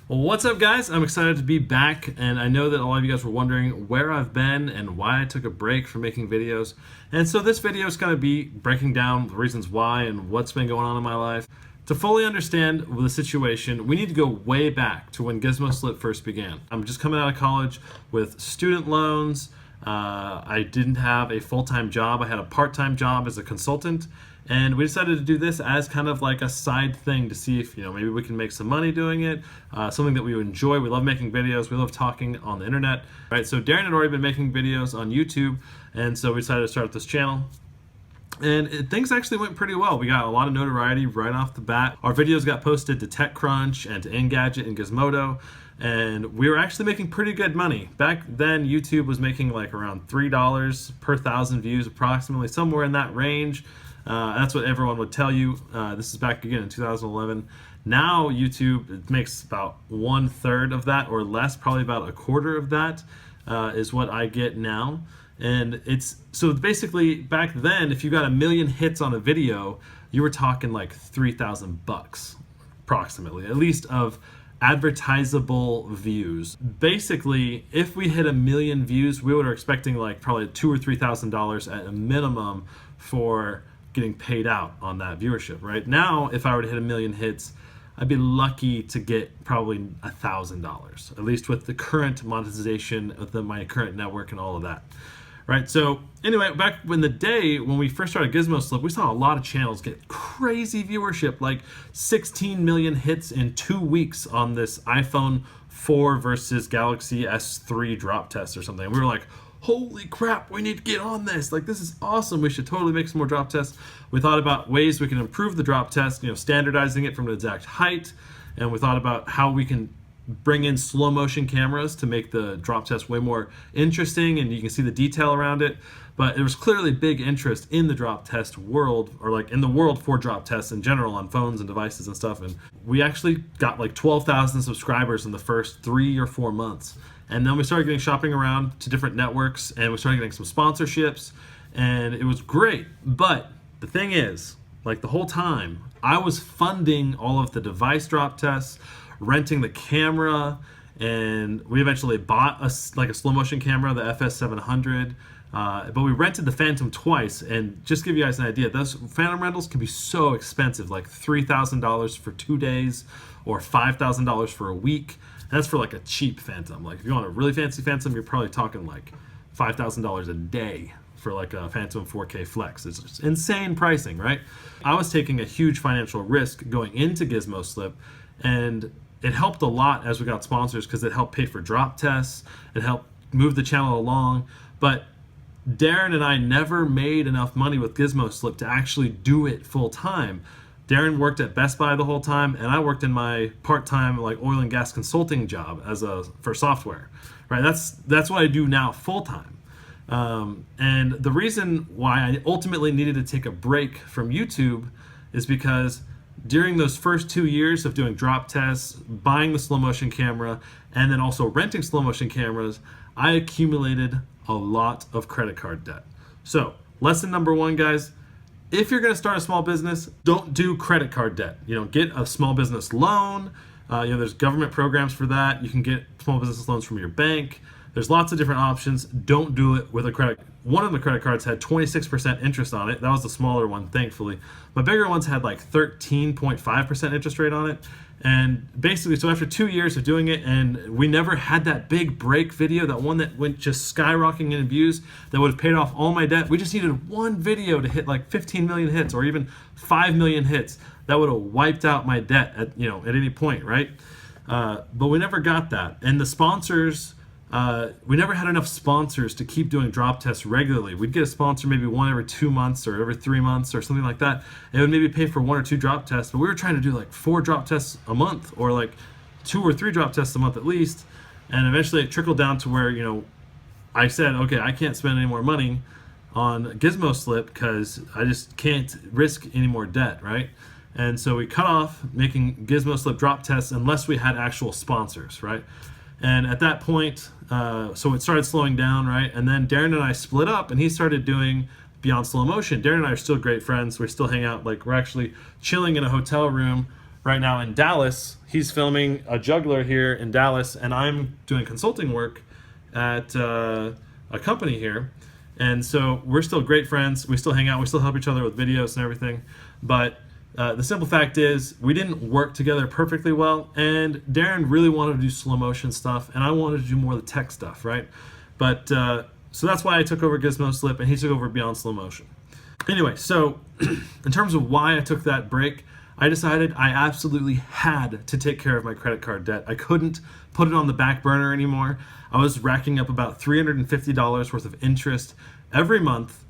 Well, what's up, guys? I'm excited to be back, and I know that a lot of you guys were wondering where I've been and why I took a break from making videos. And so this video is going to be breaking down the reasons why and what's been going on in my life. To fully understand the situation, we need to go way back to when Gizmoslip first began. I'm just coming out of college with student loans. I didn't have a full-time job. I had a part-time job as a consultant. And we decided to do this as kind of like a side thing to see if, maybe we can make some money doing it, something that we would enjoy. We love making videos. We love talking on the internet, right? So Darren had already been making videos on YouTube, and so we decided to start this channel. And things actually went pretty well. We got a lot of notoriety right off the bat. Our videos got posted to TechCrunch and to Engadget and Gizmodo, and we were actually making pretty good money. Back then, YouTube was making like around $3 per 1,000 views, approximately, somewhere in that range. That's what everyone would tell you. This is back again in 2011. Now YouTube makes about 1/3 of that or less, probably about 1/4 of that is what I get now. And it's so basically back then, if you got 1 million hits on a video, you were talking like $3,000 approximately, at least of advertisable views. Basically, if we hit 1 million views, we were expecting like probably $2,000 or $3,000 at a minimum for getting paid out on that viewership. Right now, if I were to hit 1 million hits, I'd be lucky to get probably $1,000, at least with the current monetization of my current network and all of that. Right, so anyway, back in the day when we first started Gizmoslip, we saw a lot of channels get crazy viewership, like 16 million hits in 2 weeks on this iPhone 4 versus Galaxy S3 drop test or something. We were like, holy crap, we need to get on this. Like, this is awesome. We should totally make some more drop tests. We thought about ways we can improve the drop test, standardizing it from an exact height. And we thought about how we can bring in slow motion cameras to make the drop test way more interesting, and you can see the detail around it. But there was clearly big interest in the drop test world, or like in the world for drop tests in general on phones and devices and stuff. And we actually got like 12,000 subscribers in the first 3 or 4 months. And then we started getting shopping around to different networks, and we started getting some sponsorships, and it was great. But the thing is, like the whole time, I was funding all of the device drop tests, renting the camera, and we eventually bought a slow motion camera, the FS700. But we rented the Phantom twice, and just to give you guys an idea, those Phantom rentals can be so expensive, like $3,000 for 2 days or $5,000 for a week. And that's for like a cheap Phantom. Like if you want a really fancy Phantom, you're probably talking like $5,000 a day for like a Phantom 4K Flex. It's just insane pricing, right? I was taking a huge financial risk going into Gizmoslip, and it helped a lot as we got sponsors because it helped pay for drop tests, it helped move the channel along. But Darren and I never made enough money with Gizmoslip to actually do it full time. Darren worked at Best Buy the whole time, and I worked in my part-time like oil and gas consulting job for software. Right, that's what I do now full time. And the reason why I ultimately needed to take a break from YouTube is because during those first 2 years of doing drop tests, buying the slow motion camera, and then also renting slow motion cameras, I accumulated a lot of credit card debt. So lesson number 1, guys, if you're going to start a small business, don't do credit card debt. Get a small business loan. There's government programs for that. You can get small business loans from your bank. There's lots of different options. Don't do it with a credit. One of the credit cards had 26% interest on it. That was the smaller one, thankfully. My bigger ones had like 13.5% interest rate on it. And basically, so after 2 years of doing it, and we never had that big break video, that one that went just skyrocketing in views, that would have paid off all my debt. We just needed one video to hit like 15 million hits or even 5 million hits. That would have wiped out my debt at any point, right? But we never got that. And the sponsors, we never had enough sponsors to keep doing drop tests regularly. We'd get a sponsor maybe one every 2 months or every 3 months or something like that. It would maybe pay for 1 or 2 drop tests, but we were trying to do like 4 drop tests a month or like 2 or 3 drop tests a month at least. And eventually it trickled down to where, I said, okay, I can't spend any more money on Gizmoslip because I just can't risk any more debt, right? And so we cut off making Gizmoslip drop tests unless we had actual sponsors, right? And at that point, so it started slowing down, right? And then Darren and I split up, and he started doing Beyond Slow Motion. Darren and I are still great friends. We still hang out. Like, we're actually chilling in a hotel room right now in Dallas. He's filming a juggler here in Dallas, and I'm doing consulting work at a company here. And so we're still great friends. We still hang out. We still help each other with videos and everything. But the simple fact is we didn't work together perfectly well. And Darren really wanted to do slow motion stuff, and I wanted to do more of the tech stuff, right? But so that's why I took over Gizmoslip, and he took over Beyond Slow Motion. Anyway, so in terms of why I took that break, I decided I absolutely had to take care of my credit card debt. I couldn't put it on the back burner anymore. I was racking up about $350 worth of interest every month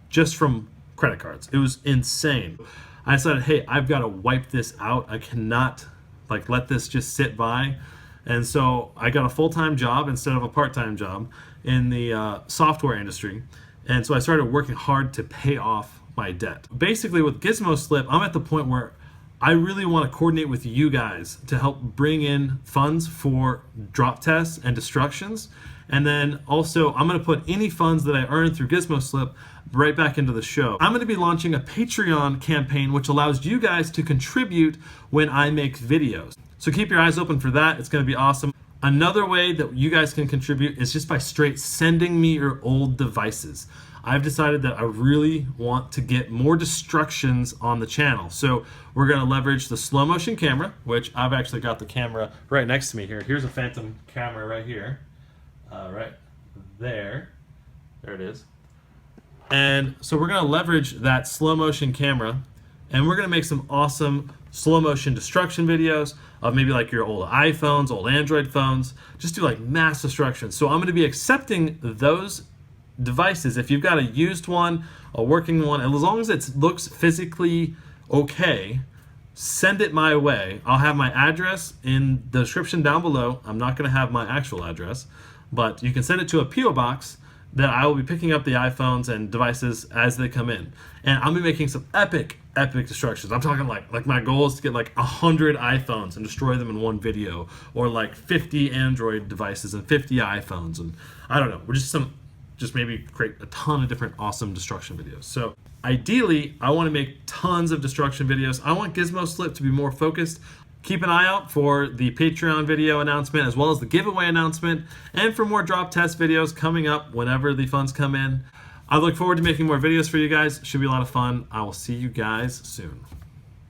just from credit cards. It was insane. I decided, hey, I've got to wipe this out. I cannot let this just sit by. And so I got a full-time job instead of a part-time job in the software industry. And so I started working hard to pay off my debt. Basically with Gizmoslip, I'm at the point where I really want to coordinate with you guys to help bring in funds for drop tests and destructions. And then also I'm going to put any funds that I earn through Gizmoslip right back into the show. I'm going to be launching a Patreon campaign which allows you guys to contribute when I make videos. So keep your eyes open for that. It's going to be awesome. Another way that you guys can contribute is just by straight sending me your old devices. I've decided that I really want to get more destructions on the channel. So we're going to leverage the slow motion camera, which I've actually got the camera right next to me here. Here's a phantom camera right here. Right there. There it is. And so we're going to leverage that slow motion camera, and we're going to make some awesome slow motion destruction videos of maybe like your old iPhones, old Android phones. Just do like mass destruction. So I'm going to be accepting those devices. If you've got a used one, a working one, and as long as it looks physically okay, send it my way. I'll have my address in the description down below. I'm not going to have my actual address, but you can send it to a PO box that I will be picking up the iPhones and devices as they come in. And I'll be making some epic destructions. I'm talking like my goal is to get like 100 iPhones and destroy them in one video, or like 50 Android devices and 50 iPhones, and I don't know. We're just maybe create a ton of different awesome destruction videos. So ideally, I want to make tons of destruction videos. I want Gizmoslip to be more focused. Keep an eye out for the Patreon video announcement as well as the giveaway announcement, and for more drop test videos coming up whenever the funds come in. I look forward to making more videos for you guys. Should be a lot of fun. I will see you guys soon.